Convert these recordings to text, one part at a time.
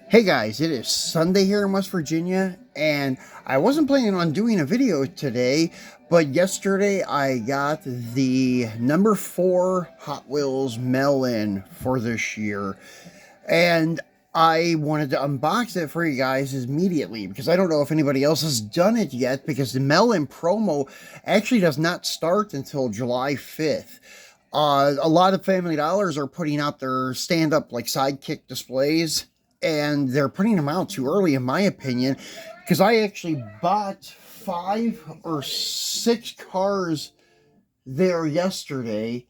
Hey guys, it is Sunday here in West Virginia, and I wasn't planning on doing a video today, but yesterday I got the number 4 Hot Wheels mail-in for this year, and I wanted to unbox it for you guys immediately because I don't know if anybody else has done it yet, because the mail-in promo actually does not start until July 5th. A lot of Family Dollars are putting out their stand-up like sidekick displays, and they're putting them out too early, in my opinion, because I actually bought 5 or 6 cars there yesterday,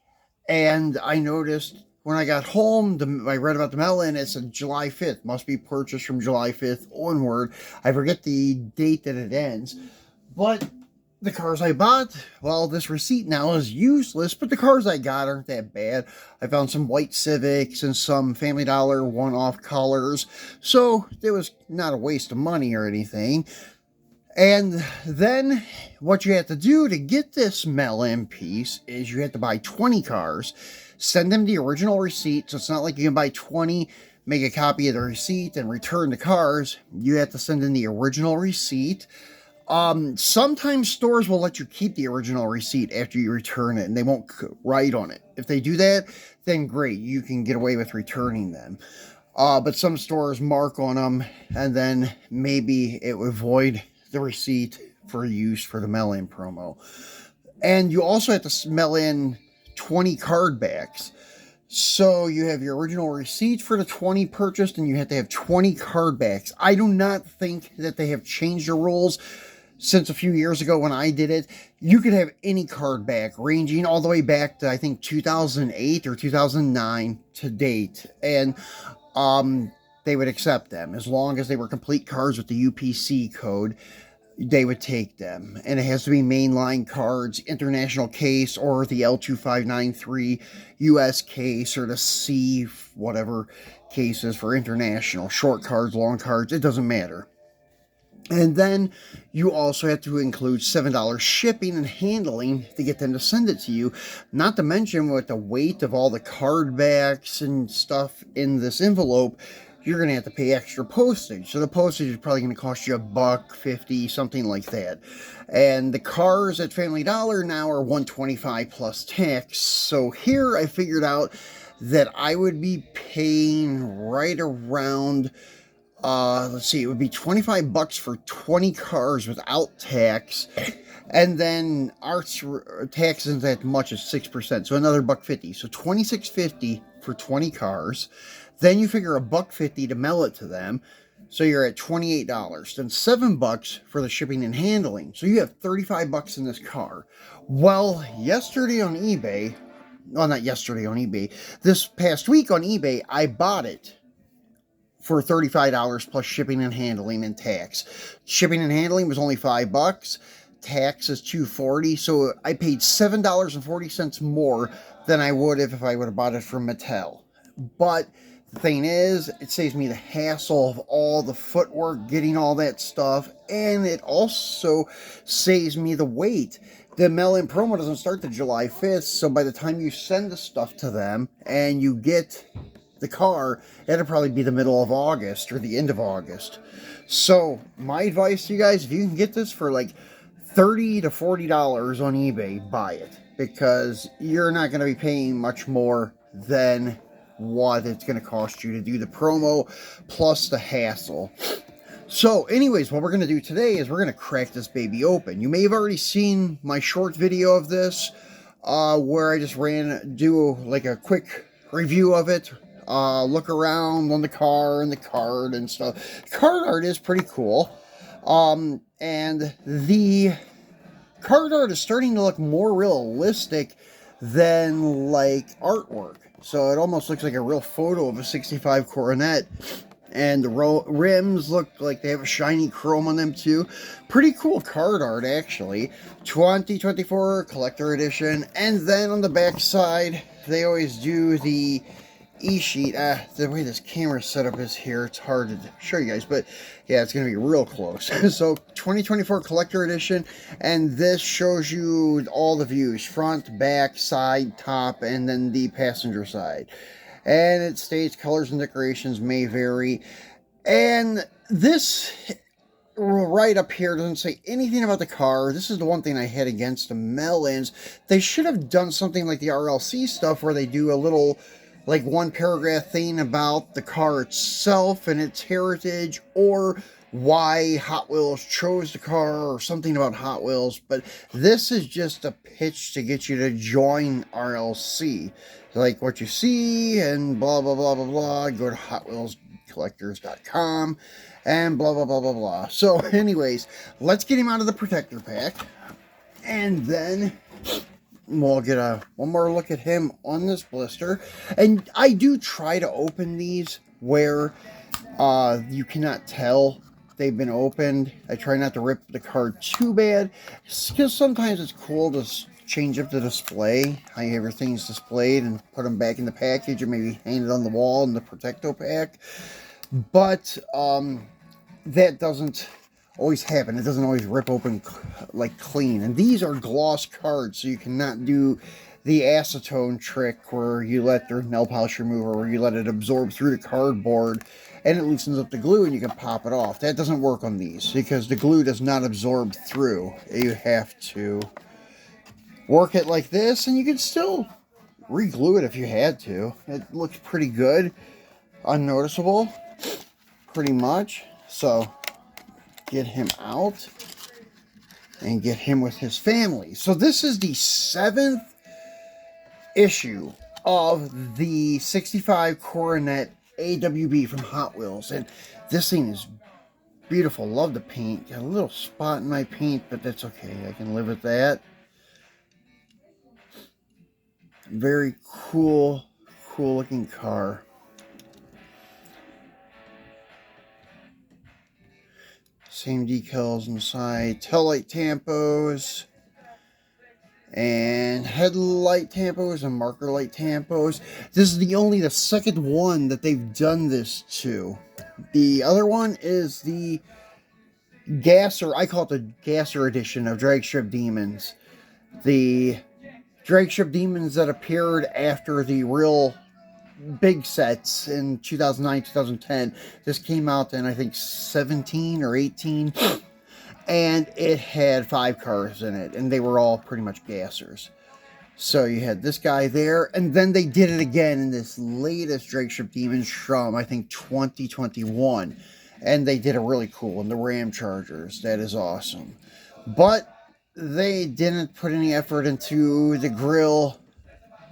and I noticed when I got home, I read about the mail-in, it said July 5th, must be purchased from July 5th onward. I forget the date that it ends, but the cars I bought, well, this receipt now is useless, but the cars I got aren't that bad. I found some white Civics and some Family Dollar one-off colors, so it was not a waste of money or anything. And then what you have to do to get this mail-in piece is you have to buy 20 cars, send them the original receipt, so it's not like you can buy 20, make a copy of the receipt, and return the cars. You have to send in the original receipt. Sometimes stores will let you keep the original receipt after you return it, and they won't write on it. If they do that, then great, you can get away with returning them. But some stores mark on them, and then maybe it would void the receipt for use for the mail-in promo. And you also have to mail in 20 card backs. So you have your original receipt for the 20 purchased, and you have to have 20 card backs. I do not think that they have changed the rules since a few years ago when I did it. You could have any card back, ranging all the way back to, I think, 2008 or 2009 to date. And they would accept them as long as they were complete cards with the UPC code. They would take them, and it has to be mainline cards, international case, or the L2593 US case, or the C whatever cases for international. Short cards, long cards, it doesn't matter. And then you also have to include $7 shipping and handling to get them to send it to you. Not to mention, with the weight of all the card backs and stuff in this envelope, you're going to have to pay extra postage. So the postage is probably going to cost you $1.50, something like that. And the cars at Family Dollar now are $125 plus tax. So here I figured out that I would be paying right around, let's see, it would be $25 for 20 cars without tax. And then our tax isn't that much as 6%, so another $1.50. So $26.50 for 20 cars. Then you figure $1.50 to mail it to them, so you're at $28. Then $7 for the shipping and handling, so you have $35 in this car. Well, yesterday on eBay, well, not yesterday on eBay, this past week on eBay, I bought it for $35 plus shipping and handling and tax. Shipping and handling was only $5. Tax is $2.40, so I paid $7.40 more than I would if I would have bought it from Mattel. But the thing is, it saves me the hassle of all the footwork, getting all that stuff, and it also saves me the wait. The mail-in promo doesn't start till July 5th, so by the time you send the stuff to them and you get the car, it'll probably be the middle of August or the end of August. So my advice to you guys, if you can get this for like $30 to $40 on eBay, buy it, because you're not going to be paying much more than what it's going to cost you to do the promo plus the hassle. So anyways, what we're going to do today is we're going to crack this baby open. You may have already seen my short video of this, where I just do like a quick review of it, look around on the car and the card and stuff. Card art is pretty cool, and the card art is starting to look more realistic than like artwork. So it almost looks like a real photo of a 65 Coronet. And the rims look like they have a shiny chrome on them too. Pretty cool card art, actually. 2024 collector edition. And then on the back side, they always do the e-sheet. The way this camera setup is here, it's hard to show you guys, but yeah, it's going to be real close. So 2024 collector edition, and this shows you all the views: front, back, side, top, and then the passenger side. And it states colors and decorations may vary. And this right up here doesn't say anything about the car. This is the one thing I had against the Mellons. They should have done something like the RLC stuff where they do a little, like, one paragraph thing about the car itself and its heritage, or why Hot Wheels chose the car, or something about Hot Wheels. But this is just a pitch to get you to join RLC. Like what you see and blah, blah, blah, blah, blah. Go to HotWheelsCollectors.com and blah, blah, blah, blah, blah. So anyways, let's get him out of the protector pack. And then we'll get one more look at him on this blister. And I do try to open these where you cannot tell they've been opened. I try not to rip the card too bad, because sometimes it's cool to change up the display, how everything's displayed, and put them back in the package, or maybe hang it on the wall in the Protecto pack. But that doesn't always happen. It doesn't always rip open like clean. And these are gloss cards, so you cannot do the acetone trick where you let their nail polish remover, where you let it absorb through the cardboard and it loosens up the glue and you can pop it off. That doesn't work on these because the glue does not absorb through. You have to work it like this, and you can still re-glue it if you had to. It looks pretty good, unnoticeable, pretty much. So get him out and get him with his family. So this is the 7th issue of the 65 Coronet AWB from Hot Wheels, and this thing is beautiful. Love the paint. Got a little spot in my paint, but that's okay. I can live with that. Very cool looking car. Same decals inside. Tail light tampos and headlight tampos and marker light tampos. This is the second one that they've done this to. The other one is the Gasser, I call it the Gasser edition of Drag Strip Demons. The Drag Strip Demons that appeared after the real big sets in 2009, 2010. This came out in, I think, 17 or 18. And it had 5 cars in it, and they were all pretty much gassers. So you had this guy there, and then they did it again in this latest Drag Strip Demons from, I think, 2021. And they did it really cool in the Ram Chargers. That is awesome. But they didn't put any effort into the grill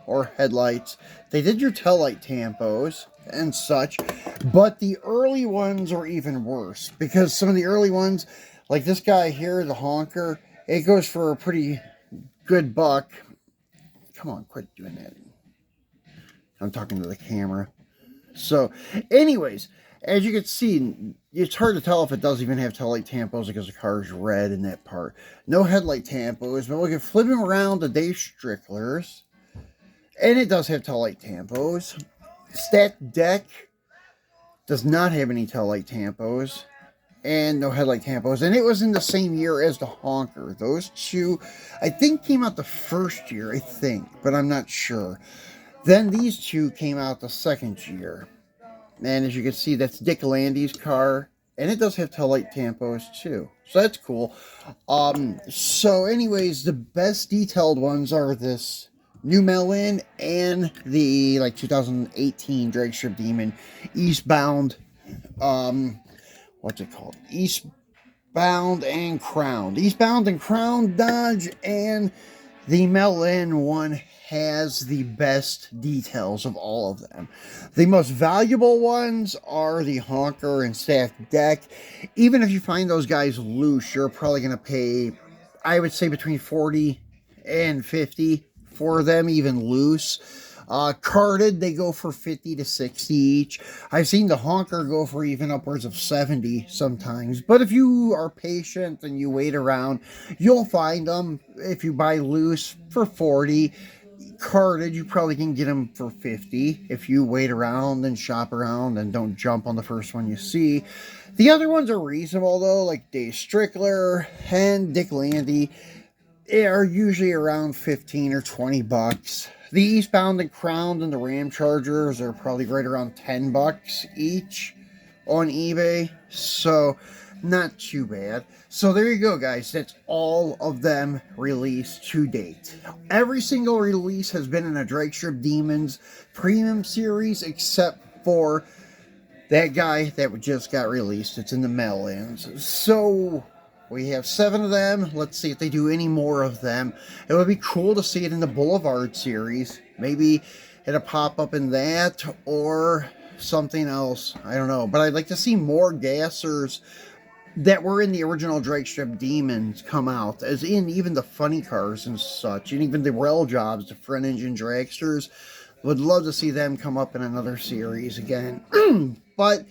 or headlights. They did your tail light tampos and such, but the early ones are even worse, because some of the early ones, like this guy here, the honker, it goes for a pretty good buck. Come on, quit doing that. I'm talking to the camera. So, anyways, as you can see, it's hard to tell if it does even have tail light tampos because the car is red in that part. No headlight tampos, but we can flip him around to Dave Strickler's, and it does have tail light tampos. Stacked deck does not have any tail light tampos, and no headlight tampos, and it was in the same year as the honker. Those two, I think, came out the first year, I think, but I'm not sure. Then these two came out the second year. And as you can see, that's Dick Landy's car, and it does have tail light tampos too. So that's cool. So anyways, the best detailed ones are this new Mellon and the 2018 Drag Strip Demon Eastbound. What's it called? Eastbound and Crowned. Eastbound and Crowned Dodge, and the Mellon one has the best details of all of them. The most valuable ones are the honker and stacked deck. Even if you find those guys loose, you're probably going to pay, I would say, between 40 and 50 for them, even loose. Carded, they go for 50 to 60 each. I've seen the honker go for even upwards of 70 sometimes. But if you are patient and you wait around, you'll find them. If you buy loose for 40, carded, you probably can get them for 50 if you wait around and shop around and don't jump on the first one you see. The other ones are reasonable though, like Dave Strickler and Dick Landy. They are usually around 15 or 20 bucks. The Eastbound and Crowned and the Ram Chargers are probably right around 10 bucks each. on eBay, so not too bad. So there you go, guys. That's all of them released to date. Every single release has been in a Dragstrip Demons Premium Series, except for that guy that just got released. It's in the mail-ins. So we have 7 of them. Let's see if they do any more of them. It would be cool to see it in the Boulevard series. Maybe it'll pop up in that or something else. I don't know. But I'd like to see more gassers that were in the original Dragstrip Demons come out, as in even the funny cars and such, and even the rail jobs, the front engine dragsters. Would love to see them come up in another series again. But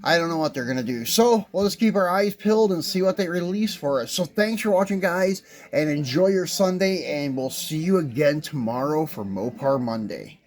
I don't know what they're going to do. So we'll just keep our eyes peeled and see what they release for us. So thanks for watching, guys, and enjoy your Sunday, and we'll see you again tomorrow for Mopar Monday.